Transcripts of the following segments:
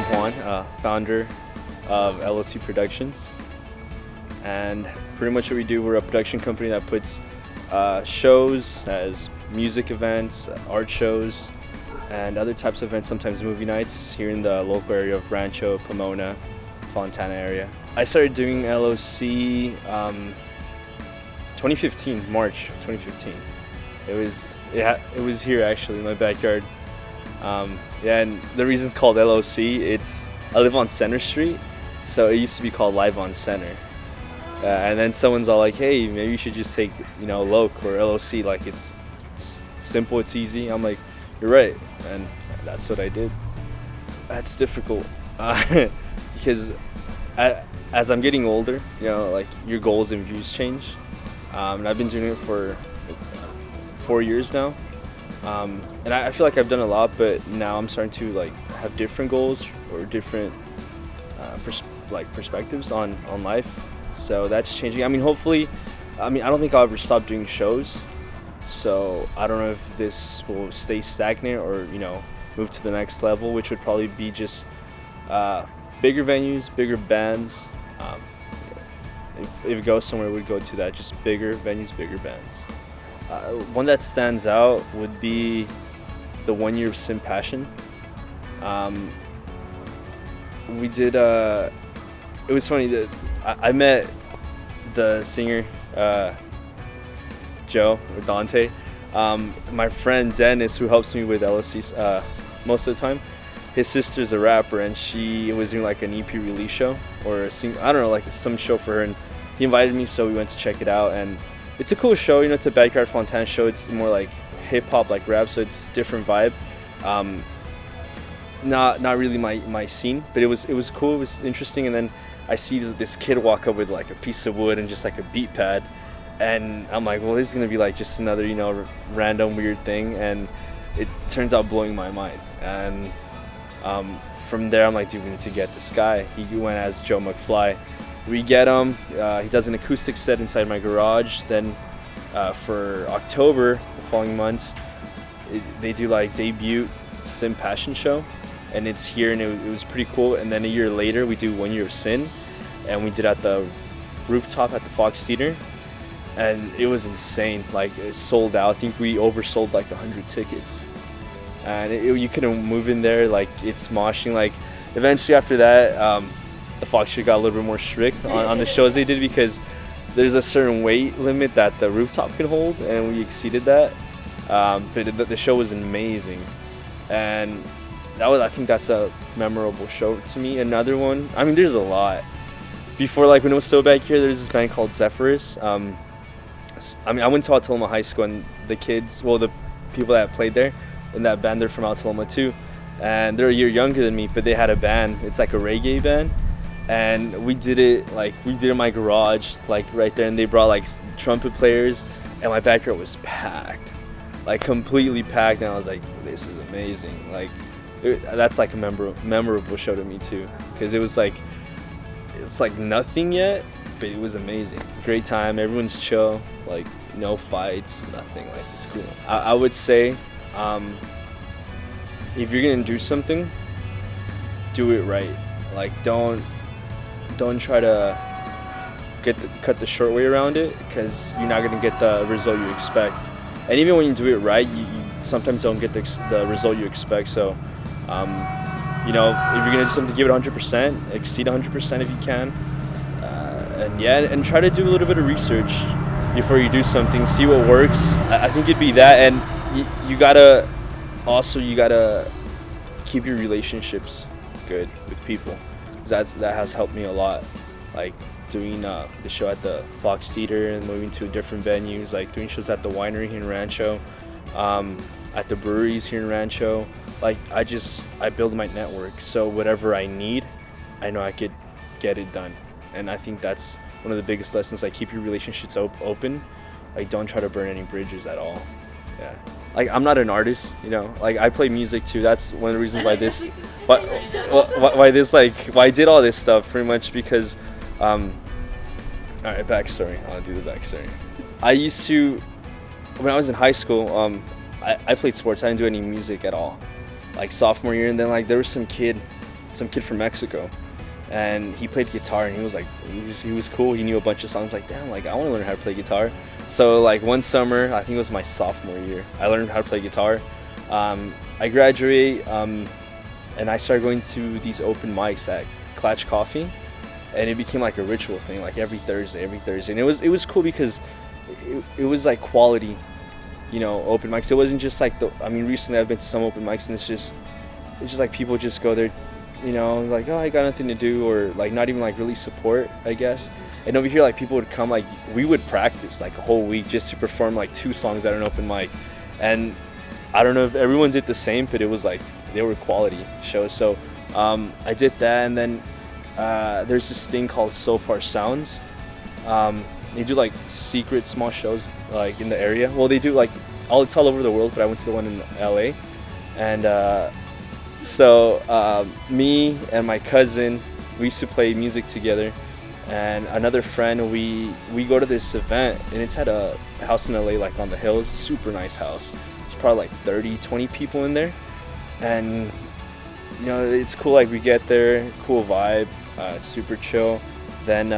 I'm Juan, founder of LOC Productions, and pretty much what we do, we're a production company that puts shows as music events, art shows, and other types of events, sometimes movie nights, here in the local area of Rancho, Pomona, Fontana area. I started doing LOC 2015, March 2015. It was here actually in my backyard. And the reason it's called LOC, I live on Center Street, so it used to be called Live on Center. And then someone's all like, hey, maybe you should just take, LOC or LOC, like it's simple, it's easy. I'm like, you're right, and that's what I did. That's difficult, because as I'm getting older, like your goals and views change. And I've been doing it for 4 years now. And I feel like I've done a lot, but now I'm starting to have different goals or different perspectives on life. So that's changing. I mean, hopefully, I don't think I'll ever stop doing shows. So I don't know if this will stay stagnant or move to the next level, which would probably be just bigger venues, bigger bands. If it goes somewhere, it would go to that, just bigger venues, bigger bands. One that stands out would be the 1 year of Sim Passion. We did, it was funny that I met the singer, Joe or Dante. My friend Dennis, who helps me with LSC most of the time, his sister's a rapper, and she was doing an EP release show or some show for her, and he invited me, so we went to check it out. And it's a cool show, it's a backyard Fontana show. It's more like hip hop, like rap, so it's a different vibe. Not really my scene, but it was cool. It was interesting. And then I see this kid walk up with a piece of wood and just a beat pad, and I'm like, well, this is gonna be just another random weird thing, and it turns out blowing my mind. And from there, I'm like, dude, we need to get this guy. He went as Joe McFly. We get him. He does an acoustic set inside my garage. Then for October, the following months, they do debut Sin Passion show, and it's here, and it was pretty cool. And then a year later, we do 1 year of Sin, and we did at the rooftop at the Fox Theater, and it was insane. It sold out. I think we oversold 100 tickets, and you couldn't move in there. It's moshing. Eventually after that, the Fox Theater got a little bit more strict on the shows they did, because there's a certain weight limit that the rooftop can hold, and we exceeded that. But the show was amazing, and I think that's a memorable show to me. Another one, there's a lot. Before, when it was so back here, there's this band called Zephyrus. I went to Altaloma High School, and the people that played there in that band, they're from Altaloma too, and they're a year younger than me, but they had a band. It's a reggae band, and we did it in my garage, right there, and they brought trumpet players, and my backyard was packed, completely packed, and I was like, this is amazing. That's a memorable show to me too, because it was it's nothing yet, but it was amazing. Great time, everyone's chill, no fights, nothing. It's cool. I would say, if you're gonna do something, do it right. Don't try to cut the short way around it, because you're not gonna get the result you expect. And even when you do it right, you sometimes don't get the result you expect. So, if you're gonna do something, give it 100%, exceed 100% if you can, and try to do a little bit of research before you do something. See what works. I think it'd be that, and you gotta keep your relationships good with people. That has helped me a lot. Doing the show at the Fox Theater and moving to different venues, doing shows at the winery here in Rancho, at the breweries here in Rancho. I build my network, so whatever I need, I know I could get it done. And I think that's one of the biggest lessons. Keep your relationships open. Don't try to burn any bridges at all. Yeah. I'm not an artist, I play music too. That's one of the reasons why why I did all this stuff, pretty much because, all right, backstory. I'll do the backstory. I used to, when I was in high school, I played sports. I didn't do any music at all. Sophomore year, and then there was some kid some kid from Mexico, and he played guitar, and he was like, he was cool. He knew a bunch of songs. Like, damn, like I want to learn how to play guitar. So like one summer, I think it was my sophomore year, I learned how to play guitar. I graduate, and I started going to these open mics at Clutch Coffee, and it became like a ritual thing, like every Thursday, and it was cool because it was like quality, you know, open mics. It wasn't just like recently I've been to some open mics, and it's just like people just go there, you know, like, oh, I got nothing to do, or like not even like really support, I guess. And over here, like people would come, like we would practice like a whole week just to perform like 2 songs at an open mic. And I don't know if everyone did the same, but it was like they were quality shows. So I did that, and then there's this thing called So Far Sounds. They do like secret small shows like in the area. Well, they do like it's all over the world, but I went to the one in LA. And so me and my cousin, we used to play music together, and another friend, we go to this event, and it's at a house in LA, like on the hills, super nice house. There's probably like 20 people in there, and you know, it's cool. Like we get there, cool vibe, super chill. Then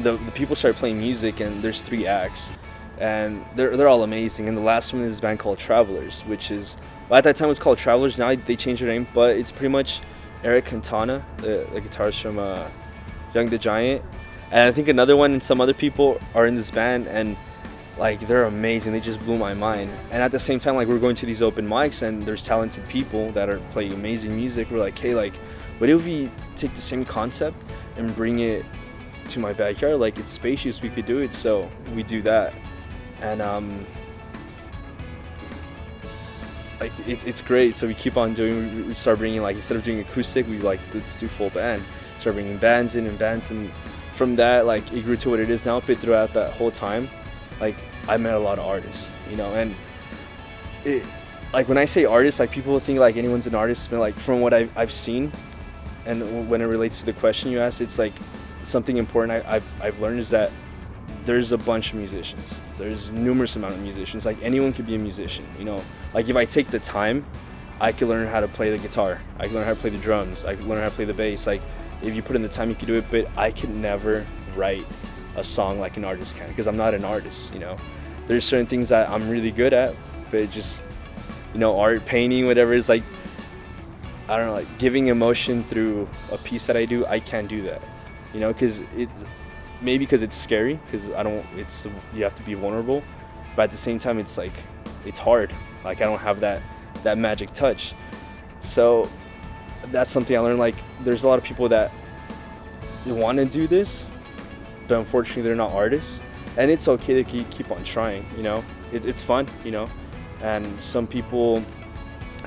the people start playing music, and there's 3 acts, and they're all amazing. And the last one is this band called Travelers, which is, well, at that time it was called Travelers. Now they changed their name, but it's pretty much Eric Cantana, the guitarist from Young the Giant, and I think another one and some other people are in this band, and like they're amazing. They just blew my mind. And at the same time, like we're going to these open mics, and there's talented people that are playing amazing music. We're like, hey, like what if we take the same concept and bring it to my backyard? Like it's spacious, we could do it. So we do that, and like it's great. So we keep on doing. We start bringing, like, instead of doing acoustic, we like, let's do full band. Start bringing bands in, and from that, like it grew to what it is now. But throughout that whole time, like I met a lot of artists, you know. And it, like when I say artists, like people think like anyone's an artist, but like from what I've seen, and when it relates to the question you asked, it's like something important I've learned is that there's a bunch of musicians. There's numerous amount of musicians. Like anyone could be a musician, you know. Like if I take the time, I could learn how to play the guitar. I could learn how to play the drums. I could learn how to play the bass. Like if you put in the time, you could do it. But I could never write a song like an artist can, because I'm not an artist, you know. There's certain things that I'm really good at, but just, you know, art, painting, whatever, is like, I don't know, like giving emotion through a piece that I do, I can't do that, you know, because it's maybe because it's scary, because you have to be vulnerable, but at the same time it's like it's hard. Like I don't have that magic touch. So that's something I learned. Like there's a lot of people that want to do this, but unfortunately they're not artists, and it's okay to keep on trying, you know. It's fun, you know. And some people,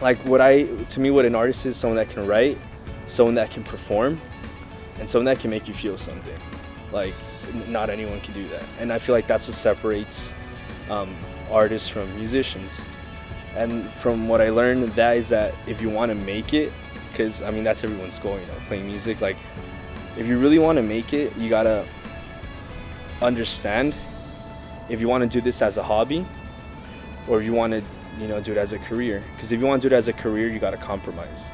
like what an artist is someone that can write, someone that can perform, and someone that can make you feel something. Like not anyone can do that, and I feel like that's what separates artists from musicians. And from what I learned, that is that if you want to make it, because I mean that's everyone's goal, you know, playing music. Like if you really want to make it, you gotta understand if you want to do this as a hobby, or if you want to, you know, do it as a career. Because if you want to do it as a career, you gotta compromise,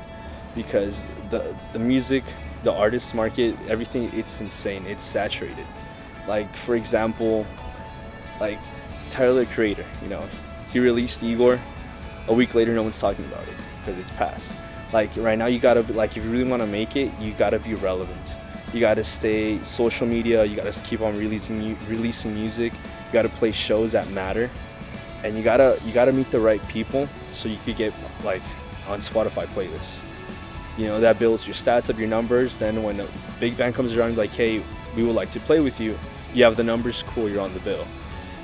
because the music, the artist market, everything, it's insane. It's saturated. Like for example, like Tyler, the Creator, you know, he released Igor. A week later, no one's talking about it because it's past. Like right now, you gotta be, like, if you really want to make it, you gotta be relevant. You gotta stay social media. You gotta keep on releasing music. You gotta play shows that matter, and you gotta meet the right people so you could get like on Spotify playlists. You know, that builds your stats up, your numbers. Then when a big band comes around, like, hey, we would like to play with you. You have the numbers, cool, you're on the bill.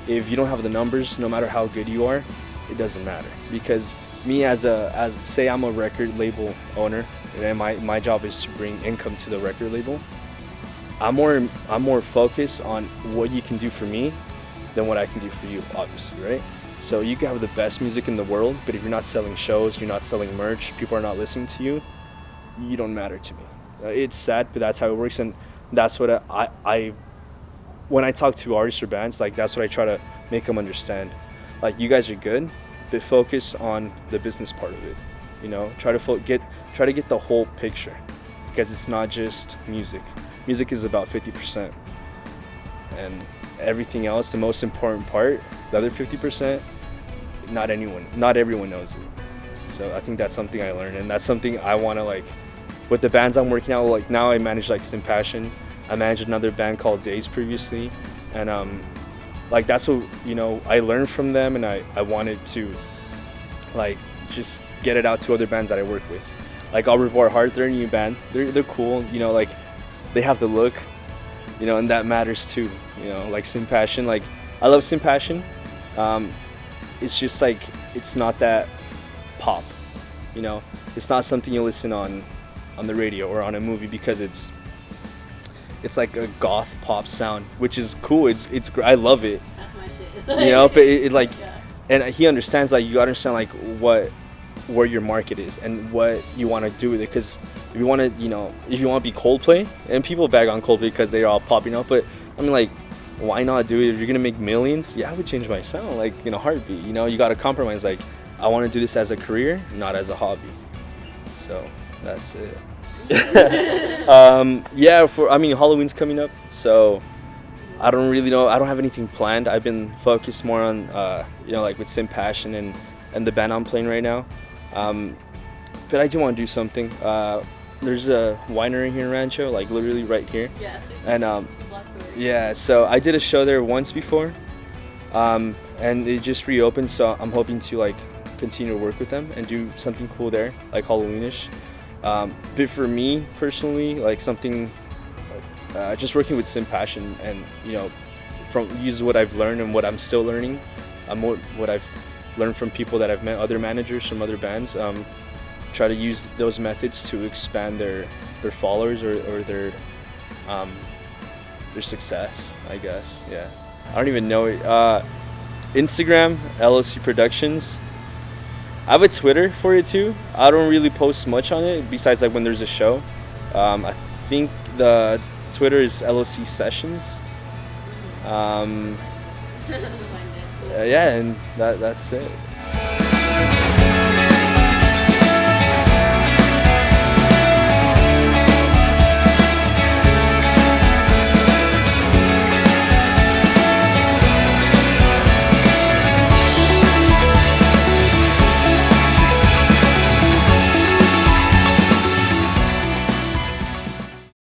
If you don't have the numbers, no matter how good you are, it doesn't matter. Because me as say I'm a record label owner, and my job is to bring income to the record label. I'm more focused on what you can do for me than what I can do for you, obviously, right? So you can have the best music in the world, but if you're not selling shows, you're not selling merch, people are not listening to you, you don't matter to me. It's sad, but that's how it works, and that's what I when I talk to artists or bands, like that's what I try to make them understand. Like, you guys are good, but focus on the business part of it. You know, try to get the whole picture, because it's not just music. Music is about 50%, and everything else, the most important part, the other 50%, not everyone knows it. So I think that's something I learned, and that's something I want to, like, with the bands I'm working out. Like now I manage like Sim Passion. I managed another band called Days previously, and like that's what, you know, I learned from them, and I wanted to like just get it out to other bands that I work with. Like Au Revoir Heart, they're a new band. They're cool, you know, like they have the look, you know, and that matters too. You know, like Sim Passion, like I love Sim Passion. It's just like it's not that pop, you know. It's not something you listen on the radio or on a movie, because it's like a goth pop sound, which is cool. It's I love it. That's my shit. You know, but it like, yeah. And he understands, like, you gotta understand like where your market is and what you want to do with it. Because if you want to, you know, if you want to be Coldplay, and people bag on Coldplay because they're all popping up, but I mean, like, why not do it? If you're gonna make millions, yeah, I would change my sound like in a heartbeat. You know, you gotta compromise. Like, I want to do this as a career, not as a hobby. So that's it. Yeah, Halloween's coming up, so I don't really know. I don't have anything planned. I've been focused more on, you know, like with Sim Passion and the band I'm playing right now. But I do want to do something. There's a winery here in Rancho, like literally right here. Yeah. And 2 blocks away. yeah, so I did a show there once before, and it just reopened. So I'm hoping to like continue to work with them and do something cool there, like Halloweenish. But for me personally, like something, just working with Sim Passion, and you know, use what I've learned and what I'm still learning, what I've learned from people that I've met, other managers from other bands. Try to use those methods to expand their followers or their success, I guess. Yeah, I don't even know it. Instagram, LOC Productions. I have a Twitter for it too. I don't really post much on it besides like when there's a show. I think the Twitter is LOC Sessions. Yeah, and that's it.